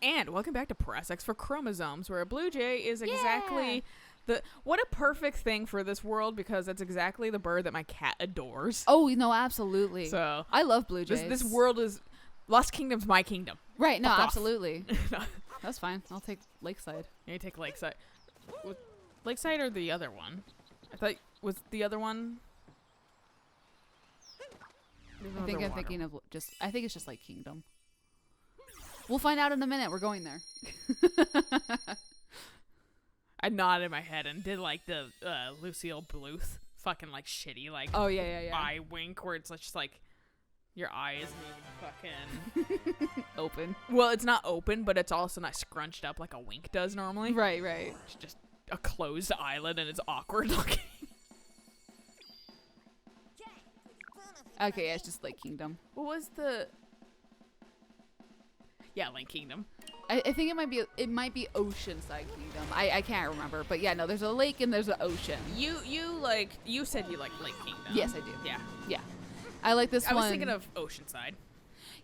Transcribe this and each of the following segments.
And welcome back to Press X for Chromosomes, where a blue jay is exactly what a perfect thing for this world, because that's exactly the bird that my cat adores. Oh, no, absolutely. So I love blue jays. This world is Lost Kingdom's my kingdom. Right, no, absolutely. That's fine. I'll take Lakeside. Yeah, you take Lakeside. Lakeside or the other one? I thought was the other one. I think I'm thinking of I think it's just like Kingdom. We'll find out in a minute. We're going there. I nodded in my head and did like the Lucille Bluth fucking like shitty like eye wink where it's just like your eye isn't even fucking open. Well, it's not open, but it's also not scrunched up like a wink does normally. Right. It's just a closed eyelid and it's awkward looking. Okay, yeah, it's just like Kingdom. What was the... Yeah, Lake Kingdom. I think it might be Oceanside Kingdom. I can't remember, but yeah, no, there's a lake and there's an ocean. You said you like Lake Kingdom. Yes, I do. Yeah. I like this one. I was thinking of Oceanside.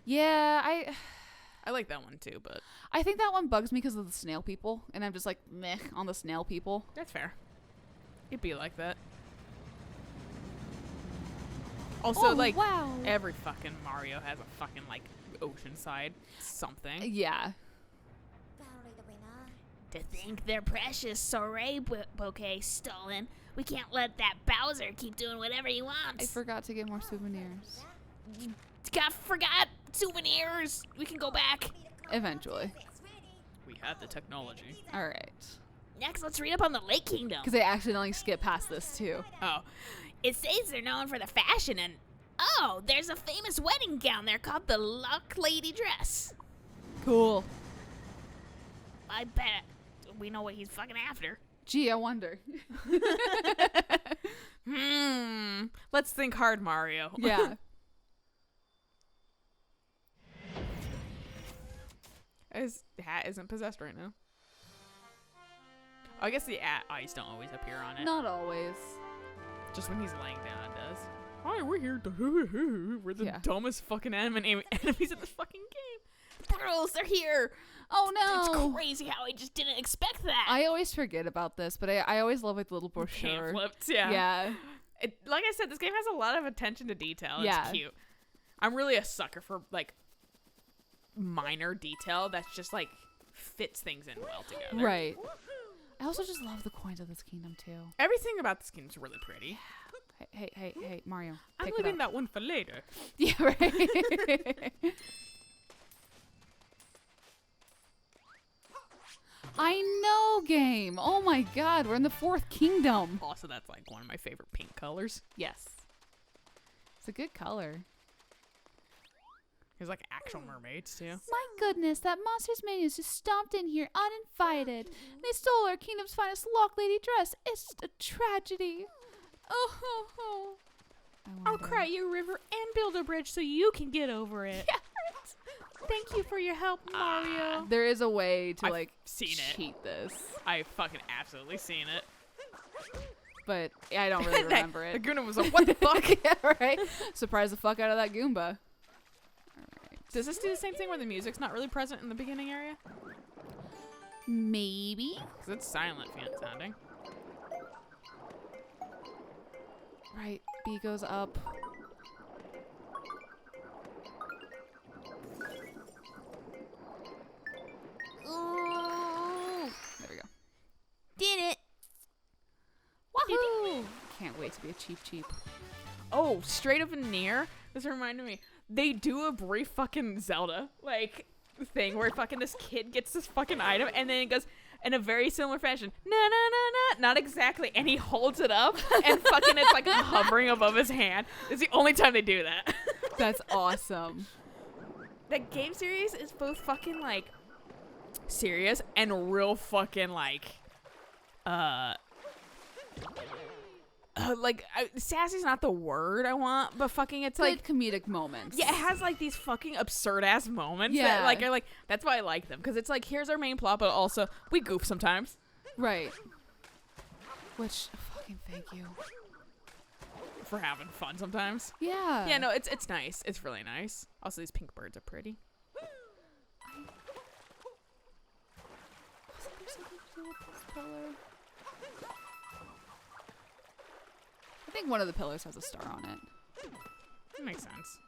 Yeah, I like that one too, but I think that one bugs me because of the snail people, and I'm just like meh on the snail people. That's fair. It'd be like that. Also, wow. Every fucking Mario has a fucking like Oceanside something. Yeah. To think their precious soiree bouquet stolen, we can't let that Bowser keep doing whatever he wants. I forgot to get more souvenirs. Forgot souvenirs. We can go back. Eventually. We have the technology. All right. Next, let's read up on the Lake Kingdom. Because I accidentally skipped past this too. Oh. It says they're known for the fashion and... Oh, there's a famous wedding gown there called the Luck Lady Dress. Cool. I bet we know what he's fucking after. Gee, I wonder. Let's think hard, Mario. Yeah. His hat isn't possessed right now. I guess the eyes don't always appear on it. Not always. Just when he's laying down, it does. Hi, we're here. We're the dumbest fucking enemies in the fucking game. The girls, they're here. Oh no! It's crazy how I just didn't expect that. I always forget about this, but I always love like the little brochure. Pamphlets, yeah. Yeah. Like I said, this game has a lot of attention to detail. It's cute. I'm really a sucker for like minor detail that's just like fits things in well together. Right. I also just love the coins of this kingdom too. Everything about this kingdom is really pretty. Hey, Mario. I'm leaving that one for later. Yeah, right. I know, game. Oh my god, we're in the fourth kingdom. Also, that's like one of my favorite pink colors. Yes. It's a good color. There's like actual mermaids too. My goodness, that monster's minions just stomped in here uninvited. They stole our kingdom's finest Lock Lady dress. It's a tragedy. Oh. I'll cry you a river and build a bridge so you can get over it. Yeah. Thank you for your help, Mario. There is a way to I've seen cheat this. I've fucking absolutely seen it. But I don't really remember it. The Goomba was like, what the fuck? Yeah, right? Surprise the fuck out of that Goomba. Alright. Does this do the same thing where the music's not really present in the beginning area? Maybe. Because it's silent sounding. Right. B goes up. Ooh. There we go. Did it. Woohoo! Can't wait to be a cheap. Oh, straight up and near. This reminded me. They do a brief fucking Zelda like thing where fucking this kid gets this fucking item and then it goes in a very similar fashion. Not exactly. And he holds it up and fucking it's like hovering above his hand. It's the only time they do that. That's awesome. That game series is both fucking like serious and real fucking like sassy's not the word I want, but fucking it's good like comedic moments. Yeah, it has like these fucking absurd ass moments. Yeah, that, like are like that's why I like them, because it's like here's our main plot, but also we goof sometimes. Right. Which fucking thank you for having fun sometimes. Yeah. Yeah, no, it's nice. It's really nice. Also, these pink birds are pretty. do with this pillar? I think one of the pillars has a star on it. That makes sense.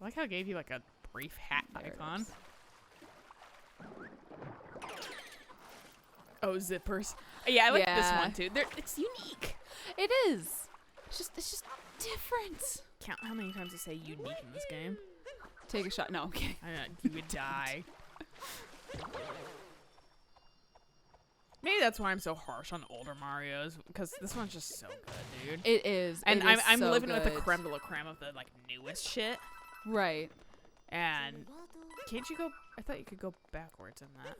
I like how it gave you like a brief hat There it icon. is. Oh, zippers. Yeah, I like this Yeah. one too. It's unique. It is. It's just different. Count how many times I say unique in this game. Take a shot. No, I'm kidding. You would die. Maybe that's why I'm so harsh on older Marios, because this one's just so good, dude. It is. And It is I'm so living with the good. creme de la creme of the like newest shit. Right. And can't you go? I thought you could go backwards in that.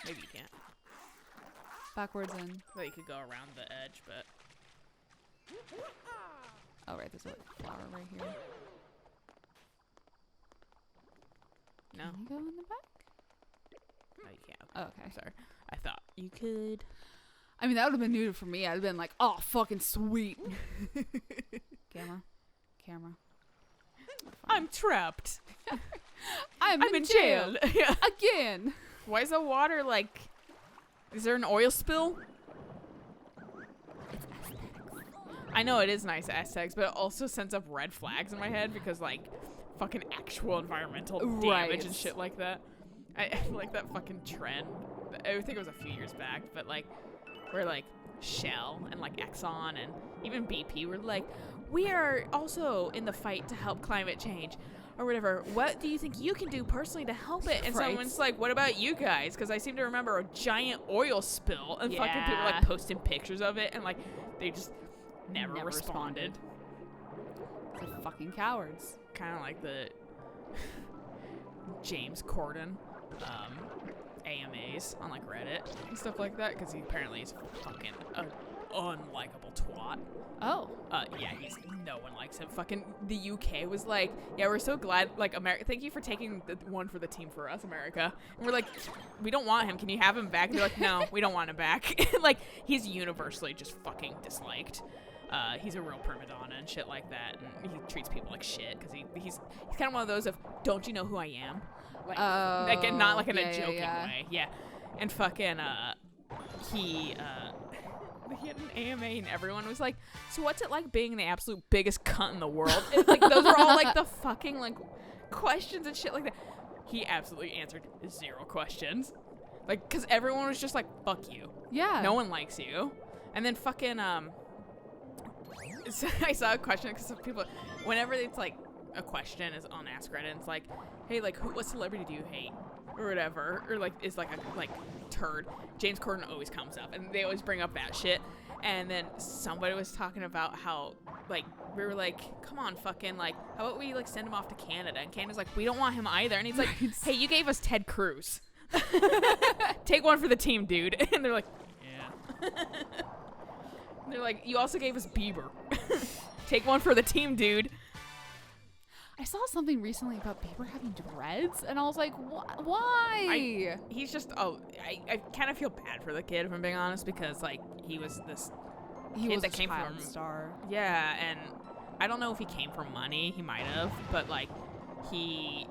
Maybe you can't. Backwards in. I thought you could go around the edge, but Oh, right. There's a flower right here. no, Can you go in the back? no, you can't. Oh, okay. Sorry, I thought you could. I mean, that would have been new for me. I'd have been like, oh, fucking sweet. Camera. I'm trapped. I'm in jail. Yeah. Again. Why is the water like? Is there an oil spill? I know it is nice aesthetics, but it also sends up red flags in my head because like fucking actual environmental damage Right. and shit like that. I like that fucking trend. I think it was a few years back, but like where like Shell and like Exxon and even BP were like, we are also in the fight to help climate change or whatever. What do you think you can do personally to help it? And Right. someone's like, what about you guys? Because I seem to remember a giant oil spill and fucking people Yeah. like posting pictures of it and like they just never responded. They're fucking cowards. Kind of like the James Corden AMAs on like Reddit and stuff like that because he apparently is fucking an unlikable twat. Oh. Yeah, no one likes him. Fucking the UK was like, yeah, we're so glad, like, America, thank you for taking the one for the team for us, America. And we're like, we don't want him. Can you have him back? And they're like, no, we don't want him back. Like, he's universally just fucking disliked. He's a real prima donna and shit like that, and he treats people like shit because he's kind of one of those of, don't you know who I am? Like, like not like in a joking way. Yeah. And fucking he had an AMA and everyone was like, so what's it like being the absolute biggest cunt in the world? And, like, those are all like the fucking like questions and shit like that. He absolutely answered 0 questions. Like, cause everyone was just like, fuck you. Yeah. No one likes you. And then fucking so I saw a question because people, whenever it's like a question is on Ask Reddit, and it's like, hey, like, what celebrity do you hate or whatever, or like is like a like turd. James Corden always comes up, and they always bring up that shit. And then somebody was talking about how like we were like, come on, fucking like, how about we like send him off to Canada? And Canada's like, we don't want him either. And he's like, hey, you gave us Ted Cruz. Take one for the team, dude. And they're like, yeah. They're like, you also gave us Bieber. Take one for the team, dude. I saw something recently about Bieber having dreads, and I was like, why? He's just, I kind of feel bad for the kid, if I'm being honest, because, like, he was this He kid was that a came child from, star. yeah, and I don't know if he came from money. He might have, but, like, it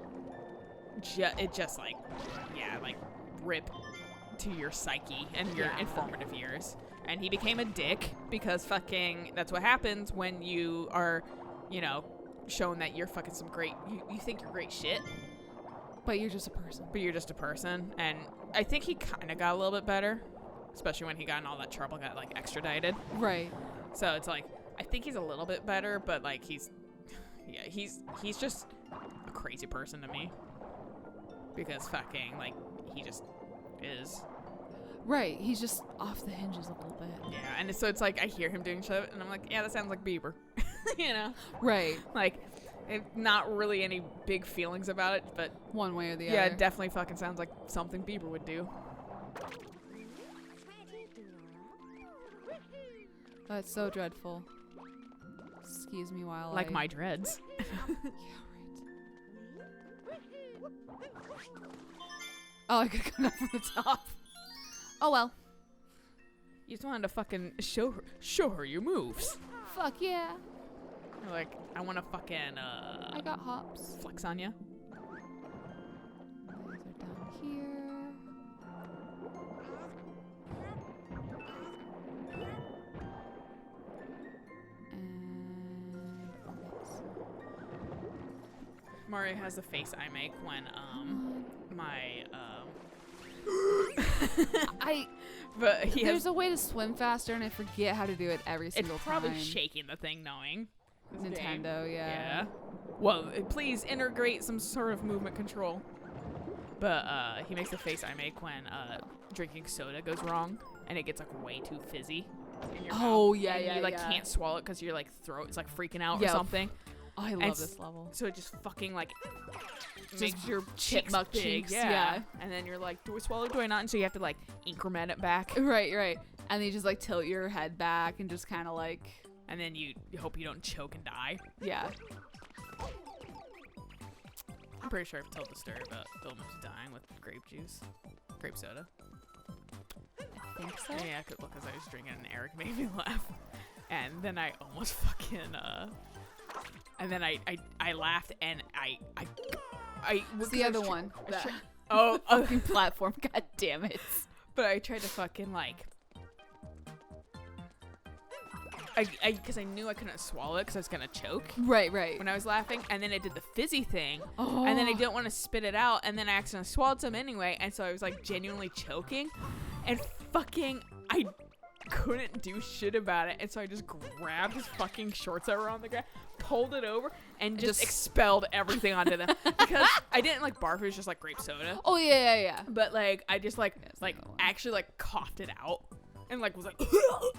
just, like, yeah, like, rip to your psyche and your Yeah. informative years. And he became a dick because fucking, that's what happens when you are, you know, shown that you're fucking some great, you think you're great shit, But you're just a person. but you're just a person. And I think he kind of got a little bit better, especially when he got in all that trouble, got like extradited. Right. So it's like, I think he's a little bit better, but like he's just a crazy person to me because fucking like he just is. Right. He's just off the hinges a little bit. Yeah, and so it's like I hear him doing shit, and I'm like, yeah, that sounds like Bieber, you know? Right. Like, not really any big feelings about it, but One way or the yeah, other. it definitely fucking sounds like something Bieber would do. That's so dreadful. Excuse me while Like I... my dreads. Yeah, right. Oh, I could come up from the top. Oh, well. You just wanted to fucking show her your moves. Fuck yeah. You're like, I want to fucking I got hops. flex on you. These are down here. Mario has the face I make when my but he There's has a way to swim faster, and I forget how to do it every it's single probably time. shaking the thing knowing this game. Nintendo, yeah. Well, please integrate some sort of movement control. But he makes the face I make when drinking soda goes wrong and it gets like way too fizzy in your Oh, mouth. yeah, And yeah, you like yeah. can't swallow it because your like throat is like freaking out Yeah. or something. Oh, I And love this level. So it just fucking like Just makes your cheeks chipmunk big, cheeks, yeah. yeah. And then you're like, do I swallow? Do I not? And so you have to like increment it back, Right. And then you just like tilt your head back and just kind of like, and then you hope you don't choke and die. yeah. I'm pretty sure I've told the story about almost dying with grape soda. I think so. Yeah, because I was drinking and Eric made me laugh, and then I almost fucking and then I laughed and I It's the other one. That oh fucking platform. God damn it. but I tried to fucking like because I knew I couldn't swallow it because I was gonna choke Right. when I was laughing, and then it did the fizzy thing. Oh. And then I didn't want to spit it out, and then I accidentally swallowed some anyway, and so I was like genuinely choking, and fucking I couldn't do shit about it, and so I just grabbed his fucking shorts that were on the ground, pulled it over, and just expelled everything onto them because I didn't like barf. It was just like grape soda, Oh yeah. but like I just like Yes, like another one. actually like coughed it out. And like was like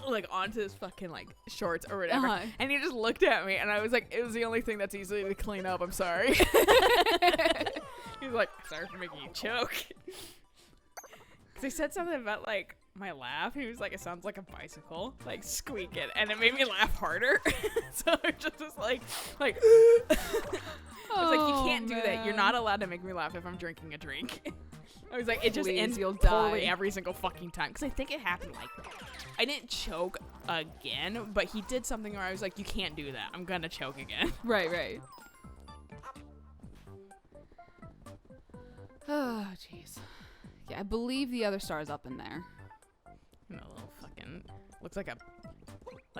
like onto his fucking like shorts or whatever, Uh-huh. and he just looked at me, and I was like, it was the only thing that's easy to clean up. I'm sorry. He was like, sorry for making you choke. Because he said something about like my laugh. He was like, it sounds like a bicycle, like squeak it, and it made me laugh harder. So I just was like I was like, you can't do that. You're not allowed to make me laugh if I'm drinking a drink. I was like, it just Please, ends you'll poorly die. every single fucking time. Because I think it happened like, I didn't choke again, but he did something where I was like, you can't do that. I'm gonna choke again. Right. Oh jeez. Yeah, I believe the other star's up in there. And a little fucking looks like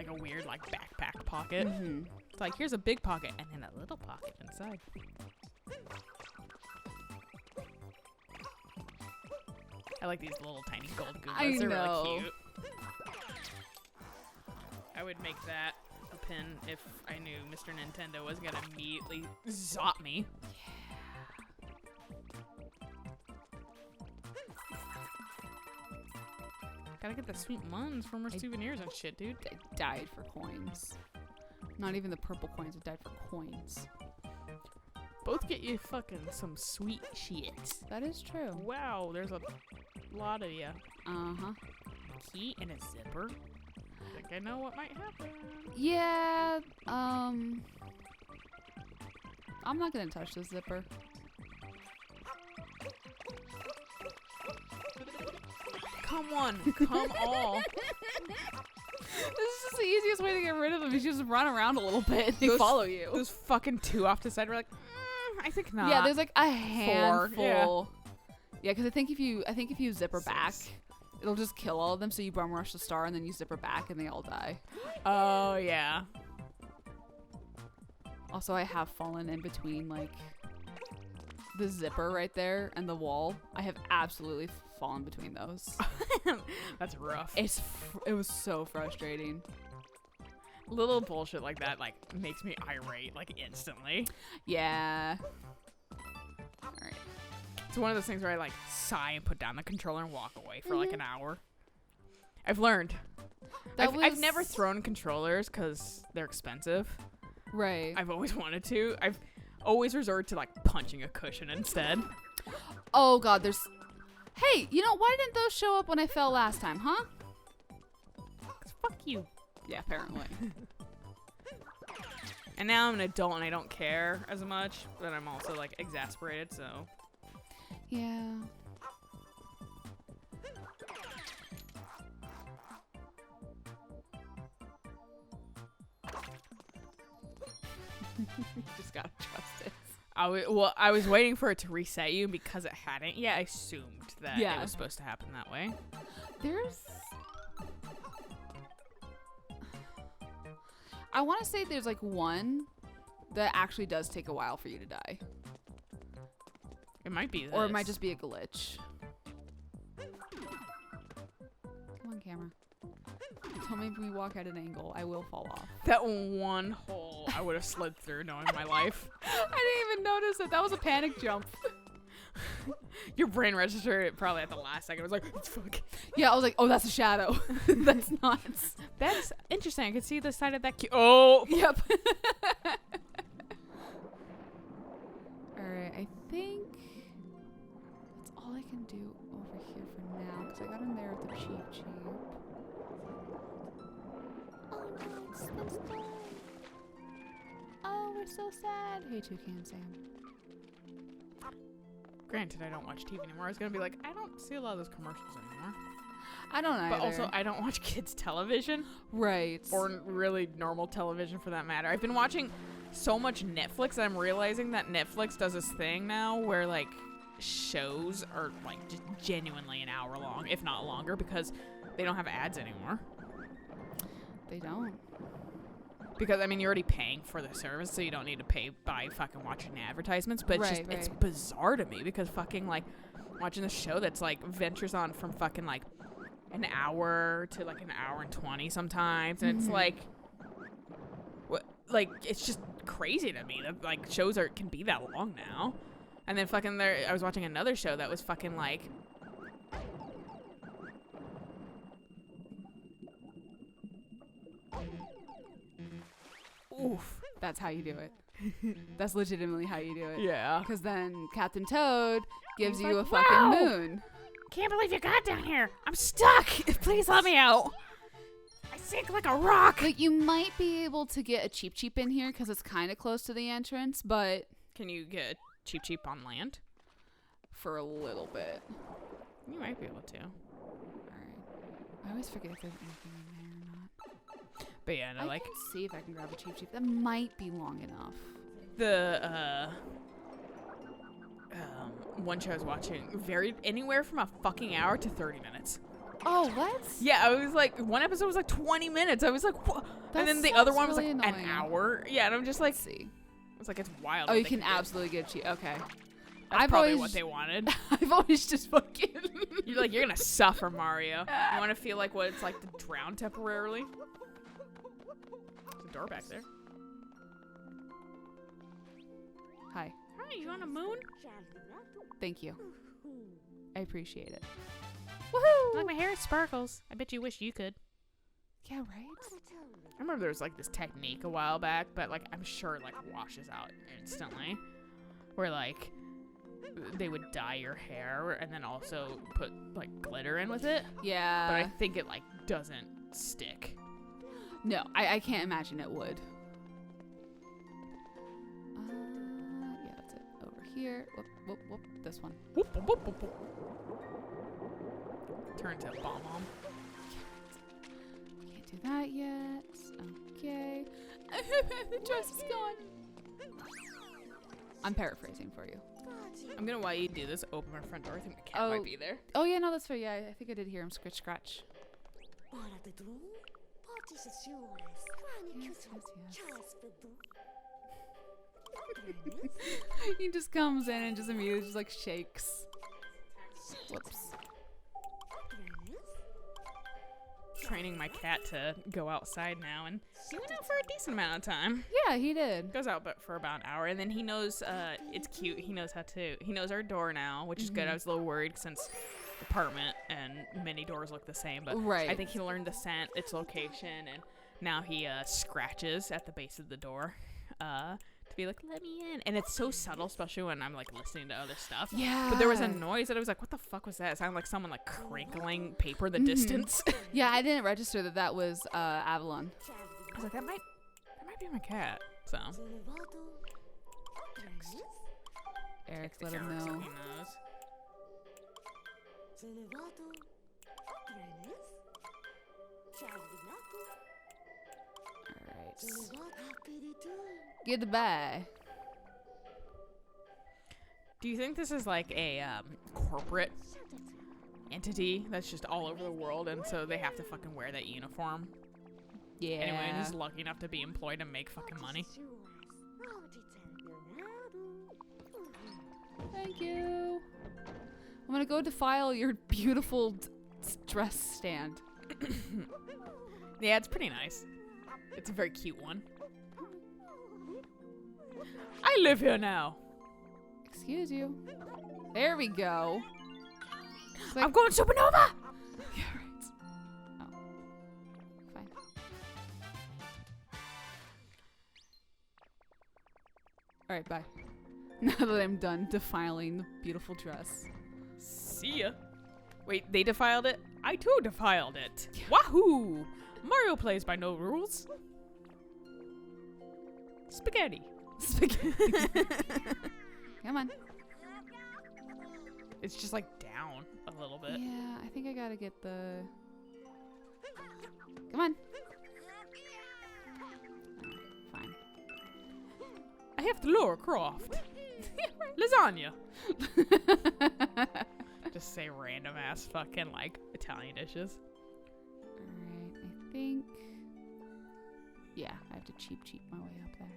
a weird like backpack pocket. Mm-hmm. It's like, here's a big pocket and then a little pocket inside. I like these little tiny gold Goombas. I They're know. really cute. I would make that a pin if I knew Mr. Nintendo was gonna immediately zop me. Gotta get the sweet muns from her souvenirs and shit, dude. I died for coins. Not even the purple coins. I died for coins. Both get you fucking some sweet shit. That is true. Wow, there's a lot of you. Uh-huh. Key and a zipper. I think I know what might happen. Yeah, I'm not gonna touch the zipper. Come on, come all. This is just the easiest way to get rid of them. Is you just run around a little bit and they Those- follow you. Those fucking two off to the side. We're like, I think not. Yeah, there's like a handful. yeah. Yeah, because I think if you zipper back, it'll just kill all of them. So you bum rush the star and then you zipper back and they all die. Oh yeah. Also, I have fallen in between like the zipper right there and the wall. I have absolutely fallen between those. That's rough. It was so frustrating. Little bullshit like that like makes me irate like instantly. Yeah. All right. It's one of those things where I like sigh and put down the controller and walk away for like an hour. I've learned. I've never thrown controllers because they're expensive. Right. I've always wanted to. I've always resorted to like punching a cushion instead. Oh God, there's. Hey, you know why didn't those show up when I fell last time, huh? 'Cause fuck you. Yeah, apparently. And now I'm an adult and I don't care as much, but I'm also like exasperated, so. Yeah. Just gotta trust it. I was waiting for it to reset you, and because it hadn't yet, I assumed that Yeah. it was supposed to happen that way. I want to say there's like one that actually does take a while for you to die. It might be this. Or it might just be a glitch. Come on, camera. Don't make me walk at an angle. I will fall off. That one hole I would have slid through knowing my life. I didn't even notice it. That was a panic jump. Your brain registered it probably at the last second. It was like, it's fuck. Yeah, I was like, oh, that's a shadow. That's nuts. That's interesting. I could see the side of that Oh! Yep. Alright, I think that's all I can do over here for now, because I got in there with the Cheep Cheep. Oh no, it's gone. Oh, we're so sad. Hey, Toucan Sam. Granted, I don't watch TV anymore. I was going to be like, I don't see a lot of those commercials anymore. I don't know. But also, I don't watch kids' television. Right. Or really normal television for that matter. I've been watching so much Netflix that I'm realizing that Netflix does this thing now where, like, shows are, like, just genuinely an hour long, if not longer, because they don't have ads anymore. They don't. Because, I mean, you're already paying for the service, so you don't need to pay by fucking watching advertisements. But it's Right, just, it's right. bizarre to me because fucking, like, watching the show that's, like, ventures on from fucking, like, an hour to, like, an hour and 20 sometimes. And it's, like, it's just crazy to me that, like, shows can be that long now. And then fucking I was watching another show that was fucking, like, oof. That's how you do it. That's legitimately how you do it. Yeah. Because then Captain Toad gives He's you like, a fucking "Wow." moon. Can't believe you got down here. I'm stuck. Please let me out. I sink like a rock. Like, you might be able to get a Cheep Cheep in here because it's kind of close to the entrance, but Can you get cheap on land? for a little bit. You might be able to. Alright. I always forget if there's anything in there or not. But yeah, no, I like can see if I can grab a Cheep Cheep. That might be long enough. the one show I was watching varied anywhere from a fucking hour to 30 minutes. Oh, what? Yeah, I was like, one episode was like 20 minutes. I was like, what? And That then the other sounds one was really like an annoying. hour. Yeah, and I'm just like, Let's see. it's like, it's wild. Oh, what you they can do. absolutely get a Cheep. Okay. That's I've probably always- what they wanted. I've always just fucking... You're like, you're gonna suffer, Mario. You want to feel like what it's like to drown temporarily? There's a door back there. Hi. Hi, you on a moon? Thank you. I appreciate it. Like my hair sparkles. I bet you wish you could. Yeah, right? I remember there was like this technique a while back, but like I'm sure it like washes out instantly. Where like they would dye your hair and then also put like glitter in with it. Yeah. But I think it like doesn't stick. No, I can't imagine it would. Yeah, that's it. Over here. Whoop, whoop, whoop. This one. Whoop, whoop, whoop, whoop, whoop. Turn to bomb bomb. Can't do that yet. Okay. The dress is gone. I'm paraphrasing for you. I'm gonna while you do this open my front door. I think the cat might be there. Oh, yeah, no, that's fair. Yeah, I think I did hear him scratch, scratch. Yes, yes, yes. He just comes in and just immediately just like shakes. Whoops. Training my cat to go outside now, and he went out for a decent amount of time. Yeah, he did. Goes out but for about an hour, and then he knows it's cute. He knows he knows our door now, which is good. I was a little worried since apartment and many doors look the same, but Right. I think he learned the scent, its location, and now he scratches at the base of the door to be like, let me in. And it's so subtle, especially when I'm like listening to other stuff. Yeah. But there was a noise that I was like, what the fuck was that? It sounded like someone like crinkling paper in the distance. Yeah, I didn't register that that was Avalon. I was like, that might be my cat. So Eric, let Eric him so know. he knows. Alright. Goodbye. Do you think this is like a corporate entity that's just all over the world, and so they have to fucking wear that uniform? Yeah. Anyone who's lucky enough to be employed and make fucking money. Thank you. I'm gonna go defile your beautiful dress stand. Yeah, it's pretty nice. It's a very cute one. I live here now. Excuse you. There we go. It's like- I'm going supernova. Yeah, right. Oh. Fine. Alright, bye. Now that I'm done defiling the beautiful dress. See ya. Wait, they defiled it? I too defiled it. Wahoo! Mario plays by no rules. Spaghetti. Spaghetti. Come on. It's just like down a little bit. Yeah, I think I gotta get the... Come on. Fine. I have the Laura Croft. Lasagna. Just say random ass fucking like Italian dishes. Alright, I think... Yeah, I have to cheap my way up there.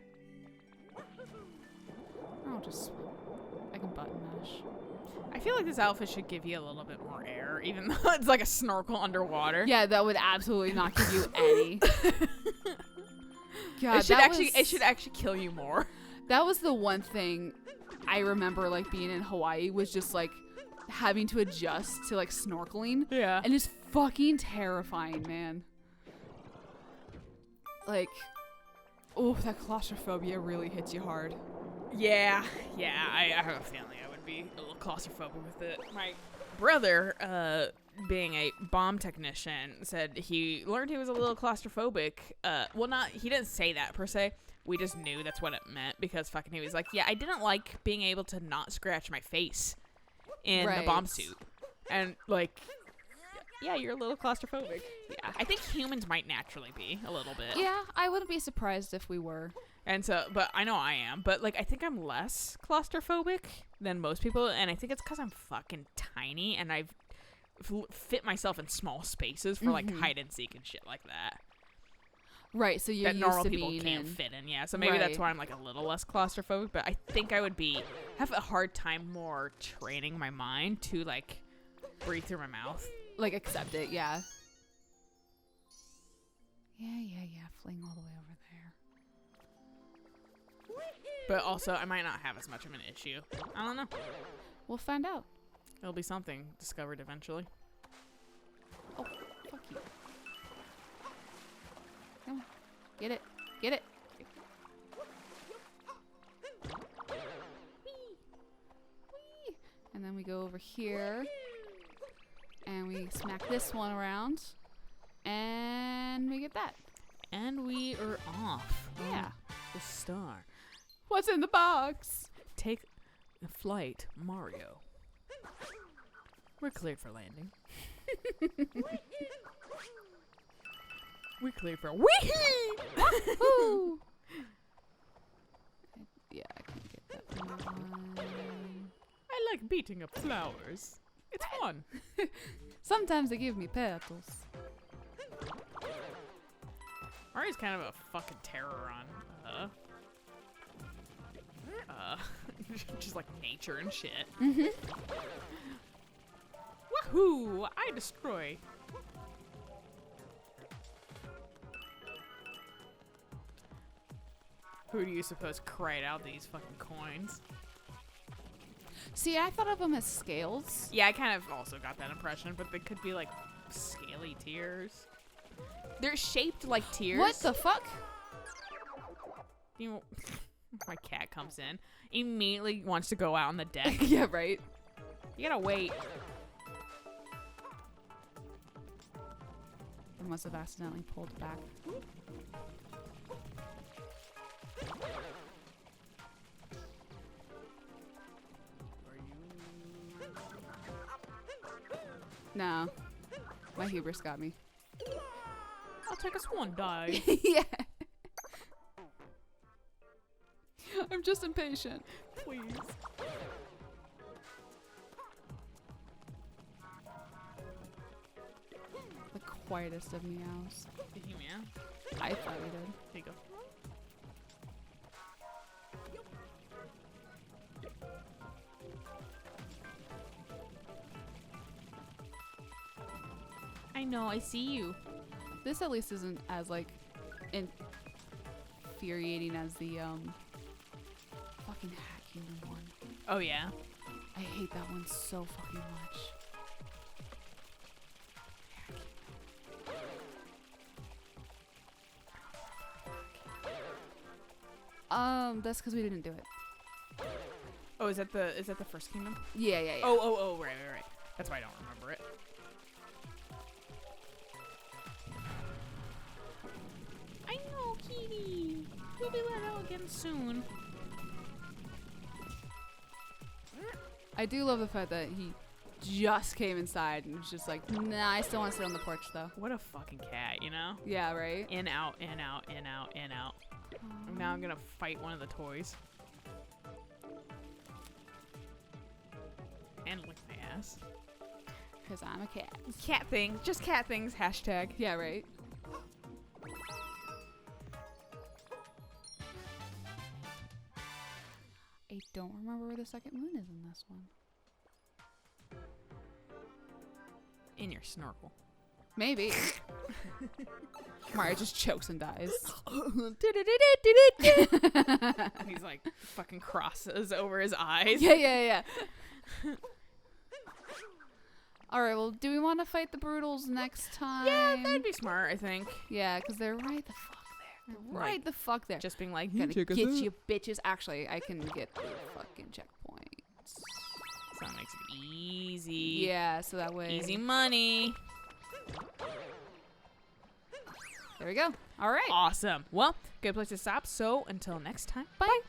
Or I'll just... I can button mash. I feel like this outfit should give you a little bit more air, even though it's like a snorkel underwater. Yeah, that would absolutely not give you any. God, it should actually kill you more. That was the one thing I remember, like, being in Hawaii was just, like, having to adjust to, like, snorkeling. Yeah. And it's fucking terrifying, man. Like, oh, that claustrophobia really hits you hard. Yeah, I have a feeling I would be a little claustrophobic with it. My brother, being a bomb technician, said he learned he was a little claustrophobic. He didn't say that per se. We just knew that's what it meant because fucking he was like, yeah, I didn't like being able to not scratch my face in the bomb suit. And like, yeah, you're a little claustrophobic. Yeah, I think humans might naturally be a little bit. Yeah, I wouldn't be surprised if we were. And so, but I know I am, but like, I think I'm less claustrophobic than most people. And I think it's because I'm fucking tiny and I've fit myself in small spaces for like hide and seek and shit like that. Right, so you're that used normal to people being can't in. fit in. Yeah, so maybe that's why I'm like a little less claustrophobic. But I think I would have a hard time more training my mind to like breathe through my mouth. Like, accept it, yeah. Yeah, fling all the way over there. But also, I might not have as much of an issue. I don't know. We'll find out. It'll be something discovered eventually. Oh, fuck you. Come on. Get it. Get it. Whee! And then we go over here. And we smack this one around. And we get that. And we are off. Yeah. The star. What's in the box? Take the flight, Mario. We're cleared for landing. We're cleared for wee-hee! Woo! Yeah, I can get that one. I like beating up flowers. It's fun. Sometimes they give me petals. Mario's kind of a fucking terror on just like nature and shit. Mm-hmm. Woohoo! I destroy. Who do you suppose cried out these fucking coins? See, I thought of them as scales. Yeah, I kind of also got that impression, but they could be like scaly tears. They're shaped like tears. What the fuck? You know, my cat comes in, immediately wants to go out on the deck. Yeah, right. You gotta wait. I must have accidentally pulled back. No. My hubris got me. I'll take us one dive. Yeah. I'm just impatient. Please. The quietest of meows. Did he meow? I thought he did. Here you go. I know, I see you. This at least isn't as like infuriating as the fucking Hat Kingdom one. Oh yeah. I hate that one so fucking much. That's because we didn't do it. Oh, is that the first kingdom? Yeah. Oh, right. That's why I don't remember it. I know, Kitty. You'll be let out again soon. I do love the fact that he just came inside and was just like, nah, I still want to sit on the porch though. What a fucking cat, you know? Yeah, right? In, out, in, out, in, out, in, out. And now I'm gonna fight one of the toys. And lick my ass. Because I'm a cat. Cat things. Just cat things. Hashtag. Yeah, right? I don't remember where the second moon is in this one. In your snorkel. Maybe. Mario just chokes and dies. He's like fucking crosses over his eyes. Yeah. Alright, well, do we want to fight the Brutals next time? Yeah, that'd be smart, I think. Yeah, because they're right the fuck there. They're right the fuck there. Just being like, Gotta get you bitches. Actually, I can get the fucking checkpoints. So that makes it easy. Yeah, so that way. Easy money. There we go. All right. Awesome. Well, good place to stop. So until next time. Bye.